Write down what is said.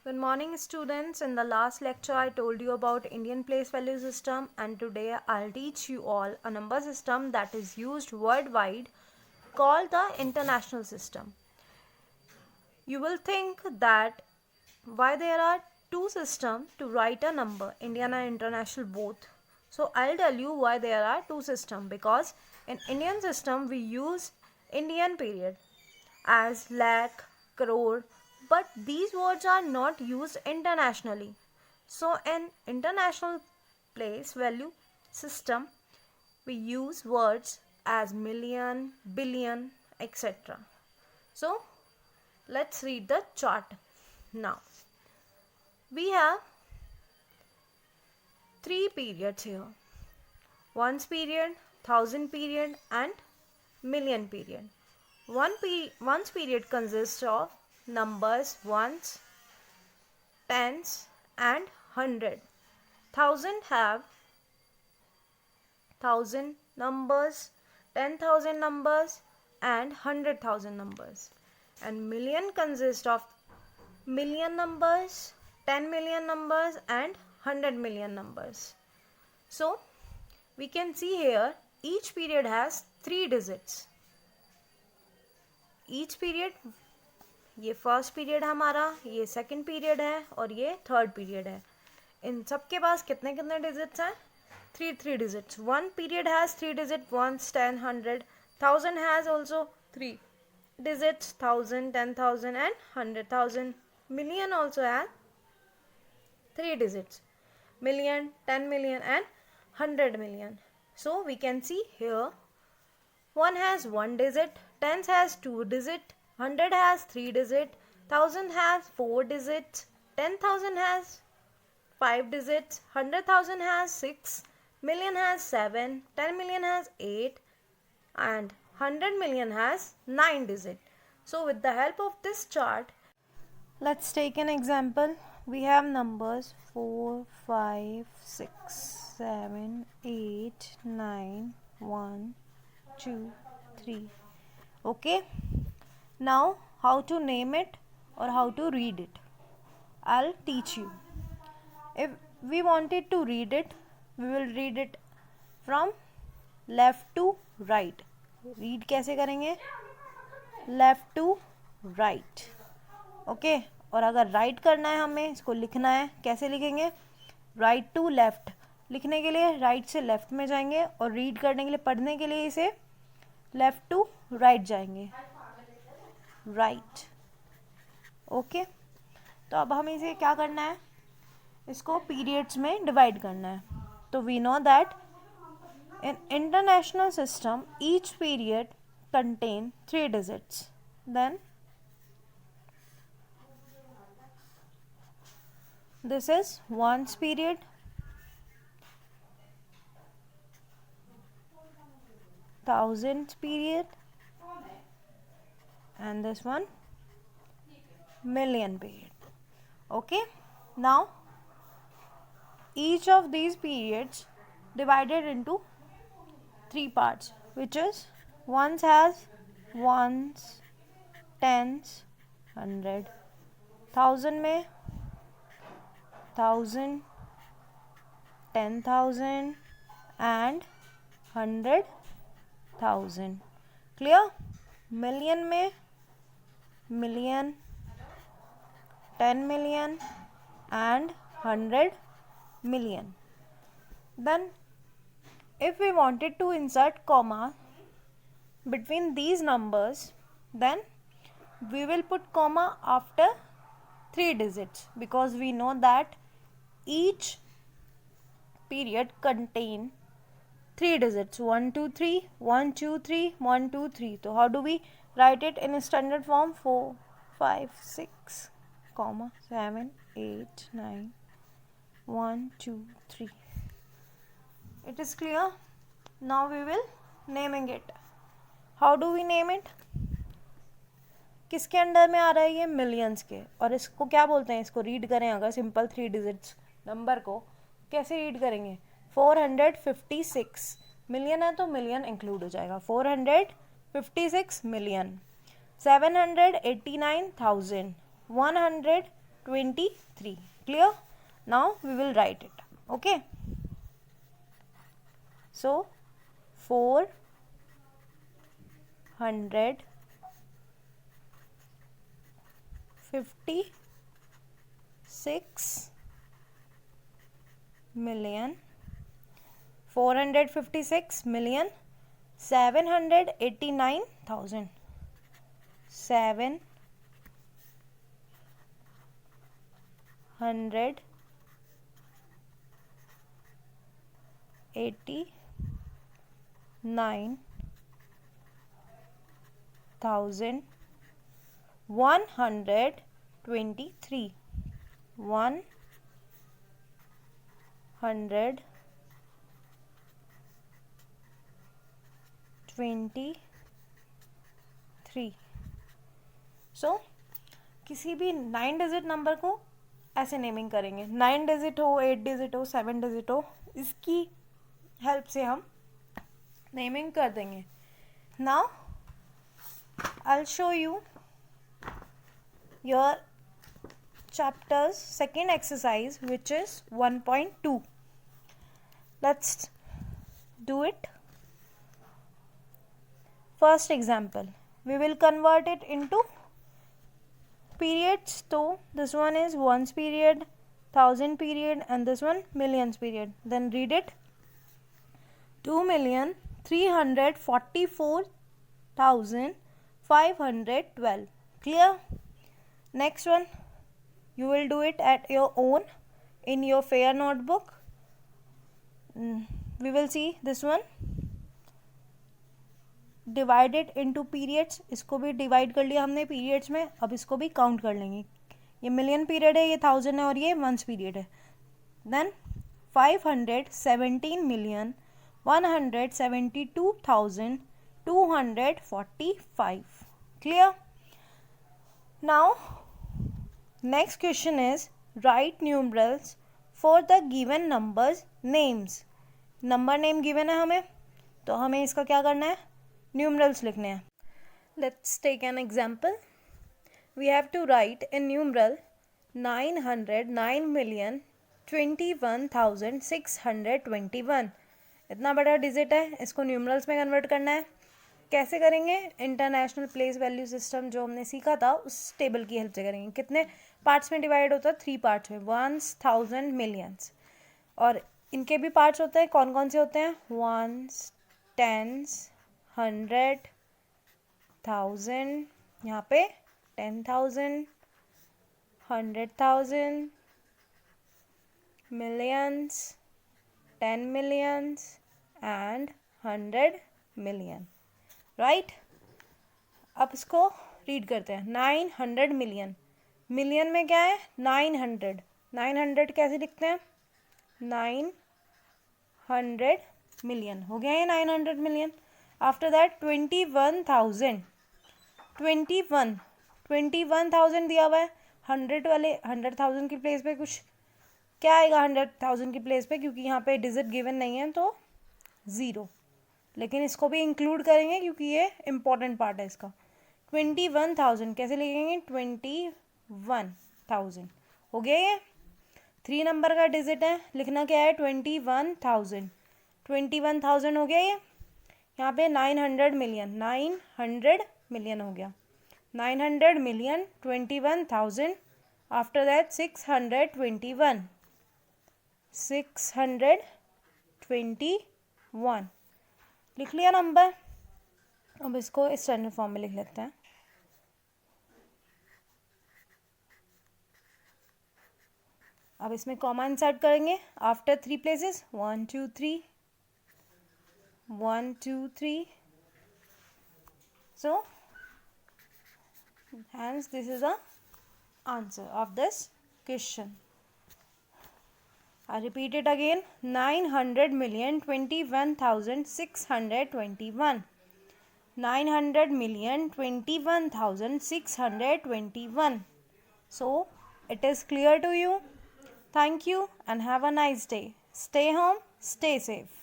Good morning students. In the last lecture I told you about Indian place value system, and today I'll teach you all a number system that is used worldwide called the international system. You will think that why there are two systems to write a number, Indian and international both. So I'll tell you why there are two systems, because in Indian system we use Indian period as lakh, crore, but these words are not used internationally. So in international place value system we use words as million, billion, etc. So let's read the chart now. We have three periods here: ones period, thousand period, and million period. Ones period consists of numbers ones, tens, and hundred. Thousand have thousand numbers, 10,000 numbers, and 100,000 numbers. And million consists of million numbers, 10 million numbers, and 100 million numbers. So we can see here each period has three digits. Each period, ये first period हमारा, ये second period है और ये third period है. इन सब के पास कितने कितने डिजिट्स हैं? Three digits. One period has three digit, 1, 10, 100. Thousand has also three digits, 1000, 10,000 and 100,000. Million also has three digits, million, 10 million and 100 million. So we can see here one has one digit, tens has two digit, 100 has three digit, 1000 has four digits, 10,000 has five digits, 100,000 has six, million has seven, 10 million has eight, and 100 million has 9 digits. So with the help of this chart, let's take an example. We have numbers 4, 5, 6, 7, 8, 9, 1, 2, 3. Okay. Now how to name it or how to read it, I'll teach you. If we wanted to read it, we will read it from left to right. Read कैसे करेंगे? Left to right. Okay. और अगर right करना है, हमें इसको लिखना है, कैसे लिखेंगे? Right to left. लिखने के लिए राइट से लेफ्ट में जाएंगे और रीड करने के लिए, पढ़ने के लिए इसे लेफ्ट टू राइट जाएंगे. राइट. ओके. तो अब हमें इसे क्या करना है? इसको पीरियड्स में डिवाइड करना है. तो we know that in international system each period contain three digits. Then this is ones period, thousands period, and this one million period. Okay. Now each of these periods divided into three parts, which is ones has ones, tens, 100, thousand में 1000, 10,000 and 100,000. Clear? million में million, 10 million and 100 million. Then if we wanted to insert comma between these numbers, then we will put comma after three digits, because we know that each period contain three digits, 1 2 3 1 2 3 1 2 3. So how do we write it in a standard form? 4 5 6 comma 7 8 9 1 2 3. It is clear? Now we will naming it. How do we name it? किसके under में आ रहा है ये? Millions के. और इसको क्या बोलते हैं? इसको रीड करें अगर सिंपल थ्री डिजिट्स नंबर को, कैसे रीड करेंगे? 456. मिलियन है तो मिलियन इंक्लूड हो जाएगा. 456 million. 789,000. 100 23. Clear? Now we will write it. Okay. So 456 million 456 million 789,000 789,123 123. सो किसी भी 9 डिजिट नंबर को ऐसे नेमिंग करेंगे. 9 डिजिट हो, 8 डिजिट हो, 7 डिजिट हो, इसकी हेल्प से हम नेमिंग कर देंगे. Now I will show you your chapter's second exercise, which is 1.2. Let's do it. First example, we will convert it into periods. So this one is ones period, 1000 period, and this one millions period. Then read it. 2,344,512. Clear? Next one, you will do it at your own in your fair notebook. We will see this one. Divided into periods. इसको भी divide कर लिया हमने periods में. अब इसको भी count कर लेंगे. ये मिलियन पीरियड है, ये 1000 है, और ये मंथ्स पीरियड है. Then 517,172,245. Clear? Now next question is write numerals for the given numbers names. Number name given है हमें, तो हमें इसका क्या करना है, न्यूमरल्स लिखने हैं. Let's take an example. We have to write in numeral 909,021,621. इतना बड़ा डिजिट है, इसको न्यूमरल्स में कन्वर्ट करना है. कैसे करेंगे? इंटरनेशनल प्लेस वैल्यू सिस्टम जो हमने सीखा था उस टेबल की हेल्प से करेंगे. कितने पार्ट्स में डिवाइड होता है? 3 पार्ट्स में. Ones, 1000, millions. और इनके भी पार्ट्स होते हैं. कौन कौन से होते हैं? Ones, tens, 100, 1000. यहाँ पे 10,000, 100,000, millions, 10 millions and 100 million. Right? अब इसको रीड करते हैं. 900 मिलियन. मिलियन में क्या है? 900. 900 कैसे लिखते हैं? 900 मिलियन. हो गया ये 900 मिलियन. After that 21,000. 21,000 दिया हुआ है. 100,000 की प्लेस पे कुछ क्या आएगा? 100,000 की प्लेस पे, क्योंकि यहाँ पे डिजिट गिवन नहीं है तो 0. लेकिन इसको भी इंक्लूड करेंगे क्योंकि ये इम्पोर्टेंट पार्ट है इसका. 21,000 कैसे लिखेंगे? 21,000. हो गया ये. 3 नंबर का डिजिट है, लिखना क्या है? 21,000. 21,000 हो गया ये. यहाँ पे 900 मिलियन. 900 मिलियन हो गया. 900 मिलियन, 21,000. After that 621. 621 लिख लिया नंबर. अब इसको स्टैंडर्ड फॉर्म में लिख लेते हैं. अब इसमें कॉमा इंसर्ट करेंगे after 3 places. 1 2 3, 1 2 3. So hence this is the answer of this question. I repeat it again. 900,021,621. 900,021,621. So it is clear to you. Thank you and have a nice day. Stay home, stay safe.